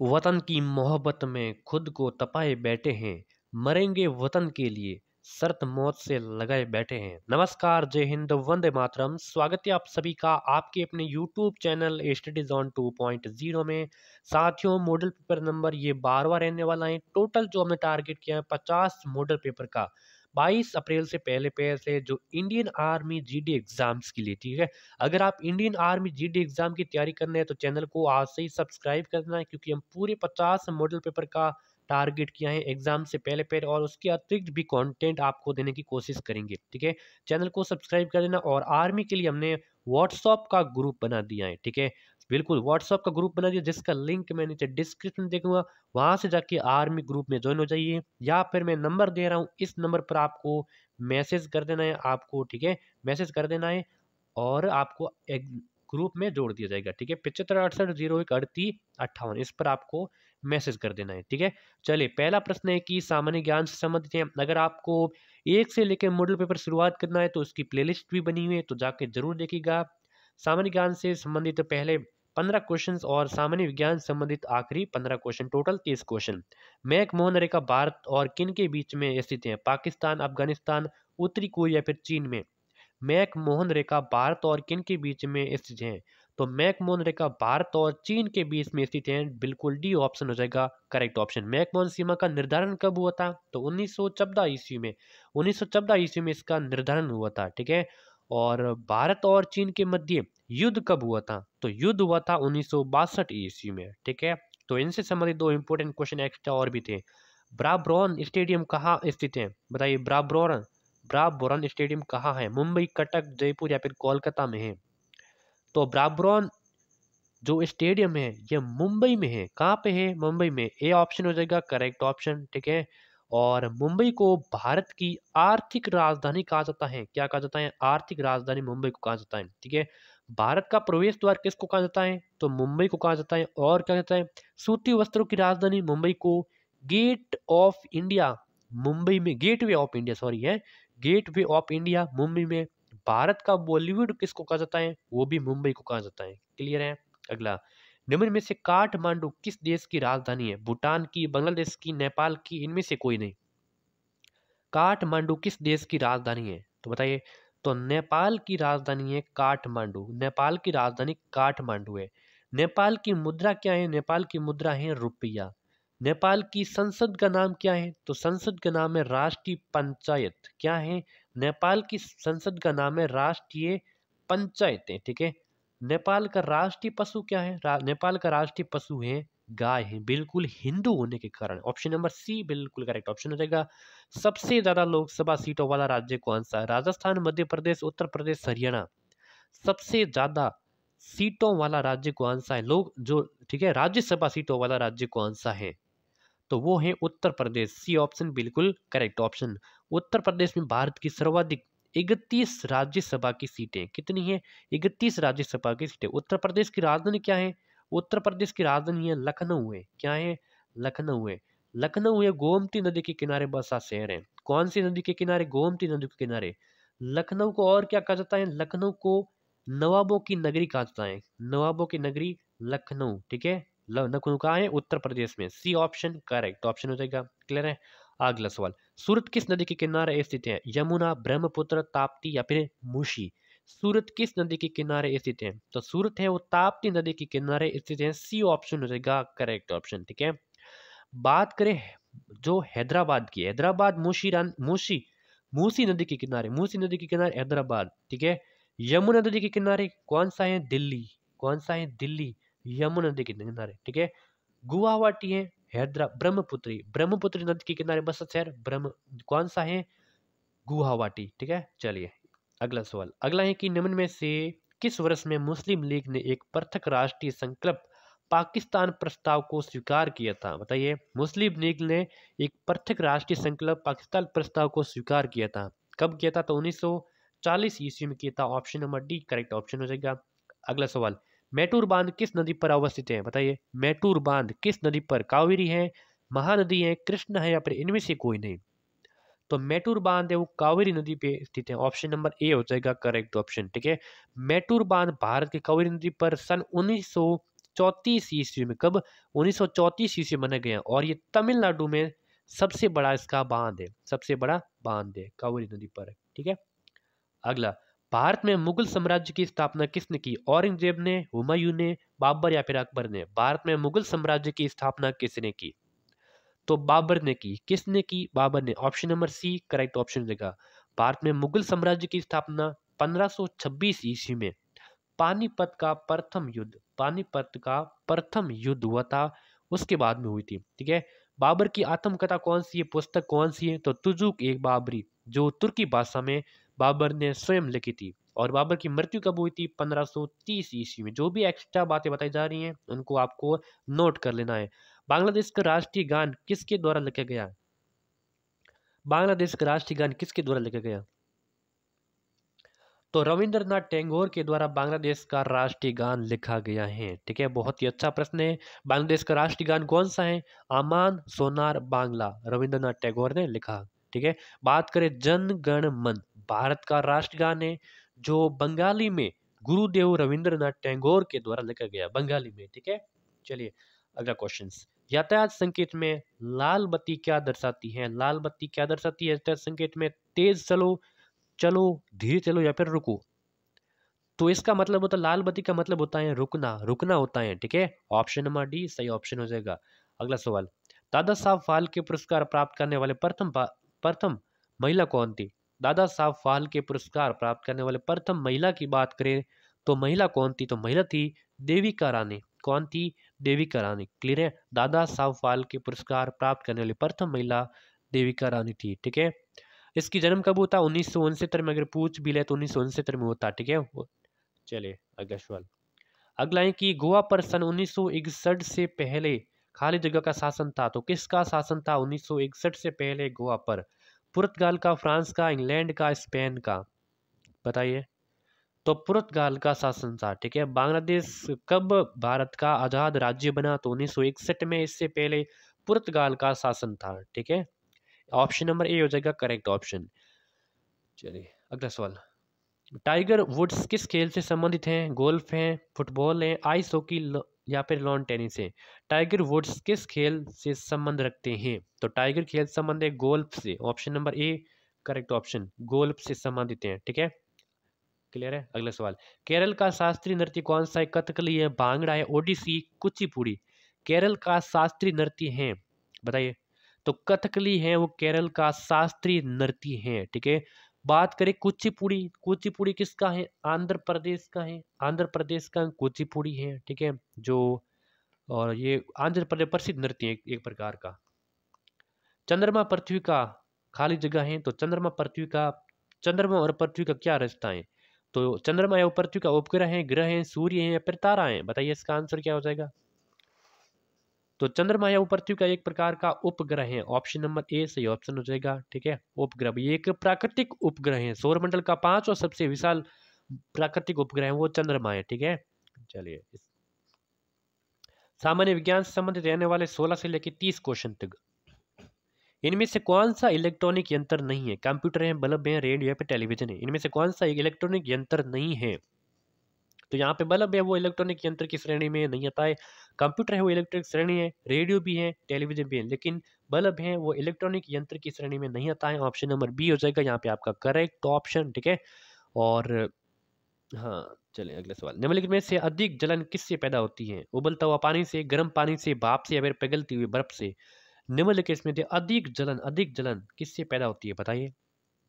वतन की मोहब्बत में खुद को तपाए बैठे हैं, मरेंगे वतन के लिए, शर्त मौत से लगाए बैठे हैं। नमस्कार, जय हिंद, वंदे मातरम। स्वागत है आप सभी का आपके अपने यूट्यूब चैनल स्टडीज ऑन 2.0 में। साथियों, मॉडल पेपर नंबर ये 12वां रहने वाला है। टोटल जो हमने टारगेट किया है 50 मॉडल पेपर का 22 अप्रैल से पहले से जो इंडियन आर्मी जीडी एग्जाम्स के लिए, ठीक है। अगर आप इंडियन आर्मी जीडी एग्जाम की तैयारी करने हैं तो चैनल को आज से ही सब्सक्राइब करना है, क्योंकि हम पूरे 50 मॉडल पेपर का टारगेट किया है एग्जाम से पहले और उसके अतिरिक्त भी कंटेंट आपको देने की कोशिश करेंगे, ठीक है। चैनल को सब्सक्राइब कर देना। और आर्मी के लिए हमने व्हाट्सअप का ग्रुप बना दिया है, ठीक है। बिल्कुल व्हाट्सअप का ग्रुप बना दिया, जिसका लिंक मैं नीचे डिस्क्रिप्शन देखूंगा, वहां से जाके आर्मी ग्रुप में ज्वाइन हो जाइए। या फिर मैं नंबर दे रहा हूँ, इस नंबर पर आपको मैसेज कर देना है, आपको, ठीक है, मैसेज कर देना है और आपको एक ग्रुप में जोड़ दिया जाएगा, ठीक है। 7568013858 इस पर आपको मैसेज कर देना है, ठीक है। चलिए, पहला प्रश्न है कि सामान्य ज्ञान से संबंधित है। अगर आपको एक से लेकर मॉडल पेपर शुरुआत करना है तो उसकी प्लेलिस्ट भी बनी हुई है, तो जाके जरूर देखिएगा। सामान्य ज्ञान से संबंधित पहले 15 क्वेश्चन और सामान्य विज्ञान से संबंधित आखिरी 15 question, total 30 question. McMahon रेखा भारत और किन के बीच में स्थित है? पाकिस्तान, अफगानिस्तान, उत्तरी कोरिया या फिर चीन में? मैक मोहन रेखा भारत और किन के बीच में स्थित है? तो मैक मोहन रेखा भारत और चीन के बीच में स्थित है। बिल्कुल डी ऑप्शन हो जाएगा करेक्ट ऑप्शन। मैक मोहन सीमा का निर्धारण कब हुआ था? तो 1914 ईस्वी में। 1914 ईस्वी में इसका निर्धारण हुआ था, ठीक है। और भारत और चीन के मध्य युद्ध कब हुआ था? तो युद्ध हुआ था 1962 ईस्वी में, ठीक है। तो इनसे संबंधित दो इंपॉर्टेंट क्वेश्चन एक्स्ट्रा और भी थे। ब्राबॉर्न स्टेडियम कहाँ स्थित है? बताइए, ब्राबॉर्न स्टेडियम कहाँ है? मुंबई, कटक, जयपुर या फिर कोलकाता में है? तो ब्राबॉर्न जो स्टेडियम है ये मुंबई में है। कहाँ पे है? मुंबई में। ए ऑप्शन हो जाएगा करेक्ट ऑप्शन, ठीक है। और मुंबई को भारत की आर्थिक राजधानी कहा जाता है। क्या कहा जाता है? आर्थिक राजधानी मुंबई को कहा जाता है, ठीक है। भारत का प्रवेश द्वार किसको कहा जाता है? तो मुंबई को कहा जाता है। और क्या कहता है? सूती वस्त्रों की राजधानी मुंबई को गेट ऑफ इंडिया मुंबई में, गेटवे ऑफ इंडिया सॉरी है, गेटवे ऑफ इंडिया मुंबई में। भारत का बॉलीवुड किसको कहा जाता है? वो भी मुंबई को कहा जाता है। क्लियर है? अगला, निम्न में से काठमांडू किस देश की राजधानी है? भूटान की, बांग्लादेश की, नेपाल की, इनमें से कोई नहीं। काठमांडू किस देश की राजधानी है? तो बताइए। तो नेपाल की राजधानी है काठमांडू। नेपाल की राजधानी काठमांडू है। नेपाल की मुद्रा क्या है? नेपाल की मुद्रा है रुपया। नेपाल की संसद का नाम क्या है? तो संसद का नाम है राष्ट्रीय पंचायत। क्या है? नेपाल की संसद का नाम है राष्ट्रीय पंचायतें, ठीक है। नेपाल का राष्ट्रीय पशु क्या है? नेपाल का राष्ट्रीय पशु है गाय है। बिल्कुल हिंदू होने के कारण ऑप्शन नंबर सी बिल्कुल करेक्ट ऑप्शन हो जाएगा। सबसे ज्यादा लोकसभा सीटों वाला राज्य कौन सा है? राजस्थान, मध्य प्रदेश, उत्तर प्रदेश, हरियाणा। सबसे ज्यादा सीटों वाला राज्य कौन सा है? लोग जो, ठीक है, राज्यसभा सीटों वाला राज्य कौन सा है? तो वो है उत्तर प्रदेश। सी ऑप्शन बिल्कुल करेक्ट ऑप्शन। उत्तर प्रदेश में भारत की सर्वाधिक 31 राज्यसभा की सीटें कितनी है? 31 राज्यसभा की सीटें। उत्तर प्रदेश की राजधानी क्या है? उत्तर प्रदेश की राजधानी है लखनऊ है। क्या है? लखनऊ है। लखनऊ है गोमती नदी के किनारे बसा शहर है। कौन सी नदी के किनारे? गोमती नदी के किनारे। लखनऊ को और क्या कहा जाता है? लखनऊ को नवाबों की नगरी कहा जाता है। नवाबों की नगरी लखनऊ, ठीक है। लखनऊ कहाँ है? उत्तर प्रदेश में। सी ऑप्शन करेक्ट ऑप्शन हो जाएगा। क्लियर है? अगला सवाल, सूरत किस नदी के किनारे स्थित है? यमुना, ब्रह्मपुत्र, ताप्ती या फिर मूसी? सूरत किस नदी के किनारे स्थित है? तो सूरत है वो ताप्ती नदी के किनारे स्थित है। सी ऑप्शन हो जाएगा करेक्ट ऑप्शन, ठीक है। बात करें जो हैदराबाद की, हैदराबाद मूसी मूसी नदी के किनारे, मूसी नदी के किनारे हैदराबाद, ठीक है। यमुना नदी के किनारे कौन सा है? दिल्ली। कौन सा है? दिल्ली। यमुना नदी के किनारे, ठीक है। गुवाहाटी है ब्रह्मपुत्री, ब्रह्मपुत्री नदी के किनारे बसा शहर ब्रह्म, कौन सा है? गुवाहाटी, ठीक है। चलिए, अगला सवाल, अगला है कि निम्न में से किस वर्ष में मुस्लिम लीग ने एक पृथक राष्ट्रीय संकल्प पाकिस्तान प्रस्ताव को स्वीकार किया था? बताइए, मुस्लिम लीग ने एक पृथक राष्ट्रीय संकल्प पाकिस्तान प्रस्ताव को स्वीकार किया था। कब किया था? तो 1940 ईस्वी में किया था। Option number D correct option हो जाएगा। अगला सवाल, मैटूर बांध किस नदी पर अवस्थित है? बताइए, मैटूर बांध किस नदी पर? कावेरी है, महानदी है, कृष्ण है या फिर इनमें से कोई नहीं? तो मैटूर बांध है वो कावेरी नदी पे स्थित है। ऑप्शन नंबर ए हो जाएगा करेक्ट ऑप्शन, ठीक है। मैटूर बांध भारत की कावेरी नदी पर सन 1934 ईस्वी में। कब? 1934 ईस्वी में बनाया गया और ये तमिलनाडु में सबसे बड़ा इसका बांध है, सबसे बड़ा बांध है कावेरी नदी पर। ठीक है। अगला, भारत में मुगल साम्राज्य की स्थापना किसने की? औरंगजेब ने, हुमायूं ने, बाबर या फिर अकबर ने? भारत में मुगल साम्राज्य की स्थापना किसने की? तो बाबर ने की। किसने की? बाबर ने। Option number C correct option देगा। भारत में मुगल साम्राज्य की स्थापना 1526 ईस्वी में पानीपत का प्रथम युद्ध, पानीपत का प्रथम युद्ध हुआ था, उसके बाद में हुई थी। ठीक है। बाबर की आत्मकथा कौन सी है, पुस्तक कौन सी है? तो तुजुक एक बाबरी, जो तुर्की भाषा में बाबर ने स्वयं लिखी थी। और बाबर की मृत्यु कब हुई थी? 1530 ईस्वी में। जो भी एक्स्ट्रा बातें बताई जा रही हैं उनको आपको नोट कर लेना है। बांग्लादेश का राष्ट्रीय गान किसके द्वारा लिखा गया? बांग्लादेश का राष्ट्रीय गान किसके द्वारा लिखा गया? तो रविंद्रनाथ टैगोर के द्वारा बांग्लादेश का राष्ट्रीय गान लिखा गया है। ठीक है, बहुत ही अच्छा प्रश्न है। बांग्लादेश का राष्ट्रीय गान कौन सा है? आमान सोनार बांग्ला, रविंद्रनाथ टैगोर ने लिखा। ठीक है। बात करें जन गण मन, भारत का राष्ट्रीय गान है जो बंगाली में गुरुदेव रविंद्रनाथ टैगोर के द्वारा लिखा गया, बंगाली में। ठीक है। चलिए अगला क्वेश्चन। यातायात संकेत में लाल बत्ती क्या दर्शाती है? लाल बत्ती क्या दर्शाती है यातायात संकेत में? तेज चलो, चलो, धीरे चलो या फिर रुको। तो इसका मतलब होता है, लाल बत्ती का मतलब होता है रुकना, रुकना होता है। ठीक है। ऑप्शन नंबर डी सही ऑप्शन हो जाएगा। अगला सवाल, दादा साहब फाल्के पुरस्कार प्राप्त करने वाले प्रथम महिला कौन थी? दादा साहब फाल्के पुरस्कार प्राप्त करने वाले प्रथम महिला की बात करें तो महिला कौन थी? तो महिला थी देविका रानी। कौन थी? देविका रानी। क्लियर है। दादा साहब फाल्के पुरस्कार प्राप्त करने वाली प्रथम महिला देविका रानी थी। ठीक है। इसकी जन्म कब होता? 1969 में। अगर पूछ भी ले तो 1969 में होता। ठीक है। चलिए अगला सवाल। अगला है कि गोवा पर सन 1961 से पहले खाली जगह का शासन था। तो किसका शासन था 1961 से पहले गोवा पर? पुर्तगाल का, फ्रांस का, इंग्लैंड का, स्पेन का? बताइए। तो पुर्तगाल का शासन था। ठीक है। बांग्लादेश कब भारत का आजाद राज्य बना? तो 1961 में। इससे पहले पुर्तगाल का शासन था। ठीक है। ऑप्शन नंबर ए हो जाएगा करेक्ट ऑप्शन। चलिए अगला सवाल। टाइगर वुड्स किस खेल से संबंधित हैं? गोल्फ है, फुटबॉल है, आइस हॉकी या फिर लॉन टेनिस है? टाइगर वुड्स किस खेल से संबंध रखते हैं? तो टाइगर खेल संबंध है गोल्फ से। Option number A correct option, golf से संबंधित हैं। ठीक है। क्लियर है। अगला सवाल। केरल का शास्त्रीय नृत्य कौन सा है? कथकली है, भांगड़ा है, ओडिसी, कुचिपुड़ी? केरल का शास्त्रीय नृत्य है, बताइए। तो कथकली है वो केरल का शास्त्रीय नृत्य है। ठीक है। बात करें कुचिपुड़ी, कुचिपुड़ी किसका है? आंध्र प्रदेश का है, आंध्र प्रदेश का कुचिपुड़ी है। ठीक है। जो और ये आंध्र प्रदेश प्रसिद्ध नृत्य है एक प्रकार का। चंद्रमा पृथ्वी का खाली जगह है। तो चंद्रमा पृथ्वी का, चंद्रमा और पृथ्वी का क्या रिश्ता है? तो चंद्रमा या पृथ्वी का उपग्रह है, ग्रह है, सूर्य है या फिर तारा है? बताइए इसका आंसर क्या हो जाएगा। तो चंद्रमा या पृथ्वी का एक प्रकार का उपग्रह है। ऑप्शन नंबर ए सही ऑप्शन हो जाएगा। ठीक है। उपग्रह, ये एक प्राकृतिक उपग्रह है। सौरमंडल का 5वां सबसे विशाल प्राकृतिक उपग्रह है वो चंद्रमा है। ठीक है। चलिए, सामान्य विज्ञान से संबंधित रहने वाले 16 से लेकर 30 क्वेश्चन तक। इनमें से कौन सा इलेक्ट्रॉनिक यंत्र नहीं है? कंप्यूटर है, बल्ब है, रेडियो है, फिर टेलीविजन है? इनमें से कौन सा इलेक्ट्रॉनिक यंत्र नहीं है? तो यहाँ पे बल्ब है वो इलेक्ट्रॉनिक यंत्र की श्रेणी में नहीं आता है। कंप्यूटर है वो इलेक्ट्रिक श्रेणी है, रेडियो भी है, टेलीविजन भी है, लेकिन बल्ब है वो इलेक्ट्रॉनिक यंत्र की श्रेणी में नहीं आता है। ऑप्शन नंबर बी हो जाएगा यहाँ पे आपका करेक्ट ऑप्शन। ठीक है। और हाँ, चलिए अगला सवाल। निम्नलिखित में से अधिक जलन किससे पैदा होती है? उबलता हुआ पानी से, गर्म पानी से, भाप से या फिर पिघलती हुई बर्फ से? निम्नलिखित में से अधिक जलन किससे पैदा होती है, बताइए।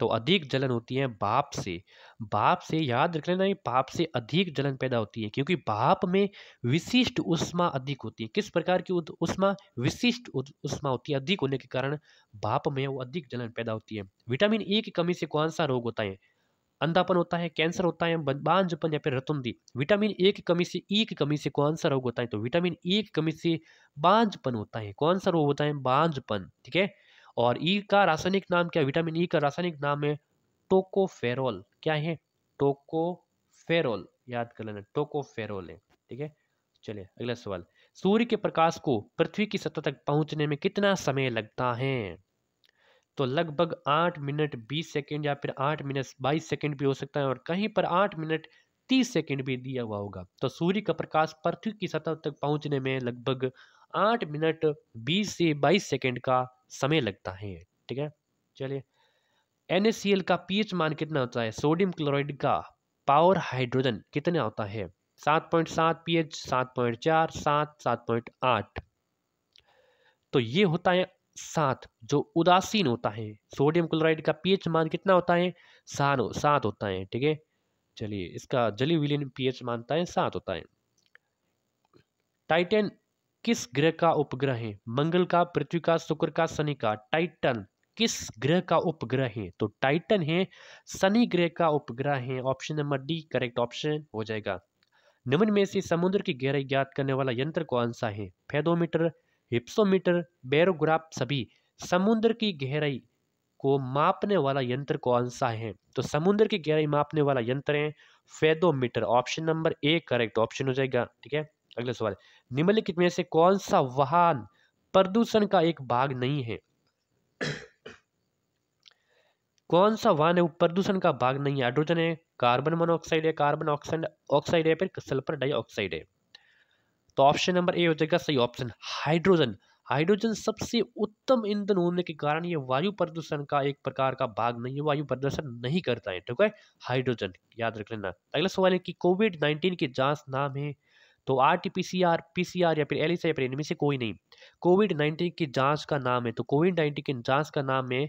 तो अधिक जलन होती है भाप से। भाप से, याद रख लेना, ये भाप से अधिक जलन पैदा होती है क्योंकि भाप में विशिष्ट ऊष्मा अधिक होती है। किस प्रकार की ऊष्मा? विशिष्ट ऊष्मा होती है। अधिक होने के कारण भाप में वो अधिक जलन पैदा होती है। विटामिन ए की कमी से कौन सा रोग होता है? अंधापन होता है, कैंसर होता है, बांझपन या फिर रतुंधी? विटामिन ए की कमी से, ई की कमी से कौन सा रोग होता है? तो विटामिन ए की कमी से बांझपन होता है। कौन सा रोग होता है? बांझपन। ठीक है। और ई का रासायनिक नाम क्या? विटामिन ई का रासायनिक नाम है टोकोफेरोल। क्या है? टोकोफेरोल, याद कर लेना, टोकोफेरोल है। ठीक है। चलिए अगला सवाल। सूर्य के प्रकाश को पृथ्वी की सतह तक पहुंचने में कितना समय लगता है? तो लगभग 8 मिनट 20 सेकंड या फिर 8 मिनट 22 सेकंड भी हो सकता है और कहीं पर 8 मिनट 30 सेकंड भी दिया हुआ होगा। तो सूर्य का प्रकाश पृथ्वी की सतह तक पहुंचने में लगभग 8 मिनट 20 से 22 सेकंड का समय लगता है। ठीक है, चलिए NaCl का पीएच मान कितना होता है? सोडियम क्लोराइड का पावर हाइड्रोजन कितना होता है? 7.7 पीएच, 7.4, 7, 7.8। तो ये होता है 7 जो उदासीन होता है। सोडियम क्लोराइड का पीएच मान कितना होता है? 7 होता है। ठीक है, चलिए इसका जलीय विलीन पीएच मानता है 7 होता है। टाइटन किस ग्रह का उपग्रह है? मंगल का, पृथ्वी का, शुक्र का, शनि का? टाइटन किस ग्रह का उपग्रह है? तो टाइटन है शनि ग्रह का उपग्रह है। Option number D correct option हो जाएगा। निम्न में से समुद्र की गहराई ज्ञात करने वाला यंत्र कौन सा है? Fathometer, hypsometer, barograph. सभी समुद्र की गहराई को मापने वाला यंत्र कौन सा है? तो समुद्र की गहराई मापने वाला यंत्र है fathometer. Option number A correct option हो जाएगा। ठीक है, अगला सवाल, निम्नलिखित में से कौन सा वाहन प्रदूषण का एक भाग नहीं है? कौन सा वाहन है वो प्रदूषण का भाग नहीं है? हाइड्रोजन है, कार्बन मोनोऑक्साइड है, कार्बन ऑक्साइड है, फिर सल्फर डाइऑक्साइड है? तो ऑप्शन नंबर ए हो जाएगा सही ऑप्शन, हाइड्रोजन। हाइड्रोजन सबसे उत्तम ईंधन होने के कारण ये वायु प्रदूषण का एक प्रकार का भाग नहीं है, वायु प्रदूषण नहीं करता है। ठीक है, हाइड्रोजन याद रख लेना। अगला सवाल है कि कोविड-19 की जांच नाम है? तो RT-PCR, PCR या फिर ELISA या फिर इनमें से कोई नहीं। कोविड-19 की जांच का नाम है, तो कोविड-19 की जांच का नाम है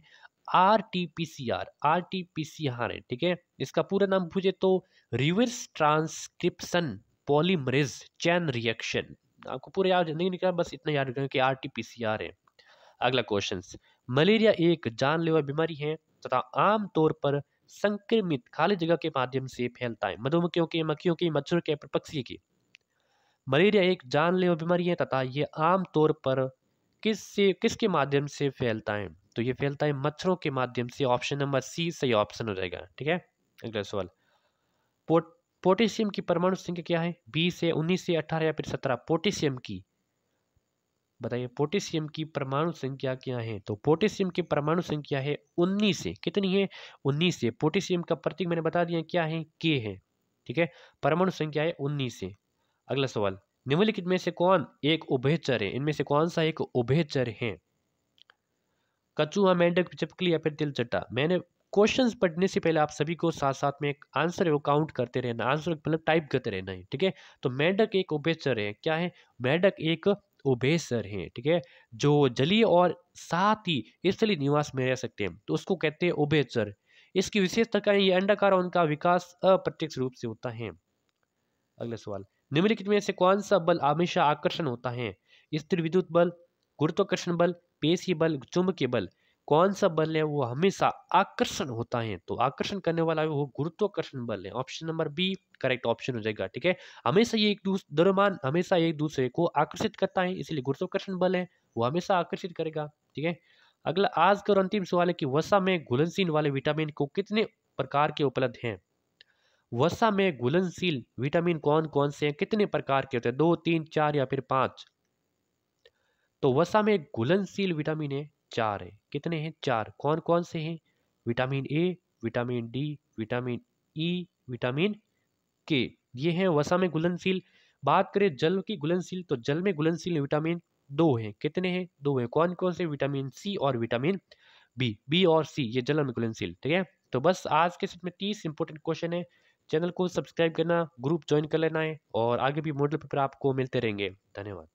RT-PCR। RT-PCR है। ठीक है, इसका पूरा नाम पूछे तो reverse transcription polymerase chain reaction. आपको पूरे याद नहीं निकला, बस इतना याद रखना कि RT-PCR है। अगला क्वेश्चन, मलेरिया एक जानलेवा बीमारी है तथा आमतौर पर संक्रमित खाली जगह के माध्यम से फैलता है। मधुमक्खियों के, मक्खियों की, मच्छर के, पक्षी की। मलेरिया एक जानलेवा बीमारी है तथा ये आमतौर पर किसके माध्यम से फैलता है? तो ये फैलता है मच्छरों के माध्यम से। ऑप्शन नंबर सी सही ऑप्शन हो जाएगा। ठीक है, अगला सवाल, पोटेशियम की परमाणु संख्या क्या है? 20 है, 19 है, 18 या फिर 17? पोटेशियम की बताइए, पोटेशियम की परमाणु संख्या क्या है? तो पोटेशियम की परमाणु संख्या है 19 है। कितनी है? 19 है। पोटेशियम का प्रतीक मैंने बता दिया क्या है? के है। ठीक है, परमाणु संख्या है 19 है। अगला सवाल, निम्नलिखित में से कौन एक उभयचर है? इनमें से कौन सा एक उभयचर है? कछुआ, मेंढक, चिपकली या फिर तिलचट्टा? मैंने क्वेश्चंस पढ़ने से पहले आप सभी को साथ साथ में एक आंसर है वो काउंट करते रहना, आंसर मतलब टाइप करते रहना है। ठीक है, तो मेंढक एक उभयचर है। क्या है? मेंढक एक उभयचर है। ठीक है, जो जलीय और साथ ही स्थलीय निवास में रह सकते हैं, तो उसको कहते हैं उभयचर। इसकी विशेषता क्या है? ये अंडाकार और उनका विकास अप्रत्यक्ष रूप से होता है। अगला सवाल, निम्नलिखित में से कौन सा बल हमेशा आकर्षण होता है? स्थिर विद्युत बल, गुरुत्वाकर्षण बल, पेशी बल, चुंबकीय बल? कौन सा बल है वो हमेशा आकर्षण होता है? तो आकर्षण करने वाला है वो गुरुत्वाकर्षण बल है। Option number B correct option हो जाएगा। ठीक है, हमेशा ये एक द्रव्यमान हमेशा एक दूसरे को आकर्षित करता है, इसलिए गुरुत्वाकर्षण बल है वो हमेशा आकर्षित करेगा। ठीक है, अगला आज का और अंतिम सवाल है कि वसा में घुलनशील वाले विटामिन को कितने प्रकार के उपलब्ध हैं? वसा में घुलनशील विटामिन कौन कौन से हैं, कितने प्रकार के होते हैं? 2, 3, 4 या फिर 5? तो वसा में घुलनशील विटामिन है 4 है। कितने हैं? 4। कौन कौन से हैं? Vitamin A, vitamin D, vitamin E, vitamin के। ये हैं वसा में घुलनशील। बात करें जल की घुलनशील, तो जल में घुलनशील विटामिन 2 हैं। कितने हैं? 2 हैं। कौन कौन से? विटामिन सी और विटामिन बी और सी, ये जल में घुलनशील। ठीक है, तो बस आज के सेट में 30 इंपॉर्टेंट क्वेश्चन है। चैनल को सब्सक्राइब करना, ग्रुप ज्वाइन कर लेना है और आगे भी मॉडल पेपर आपको मिलते रहेंगे। धन्यवाद।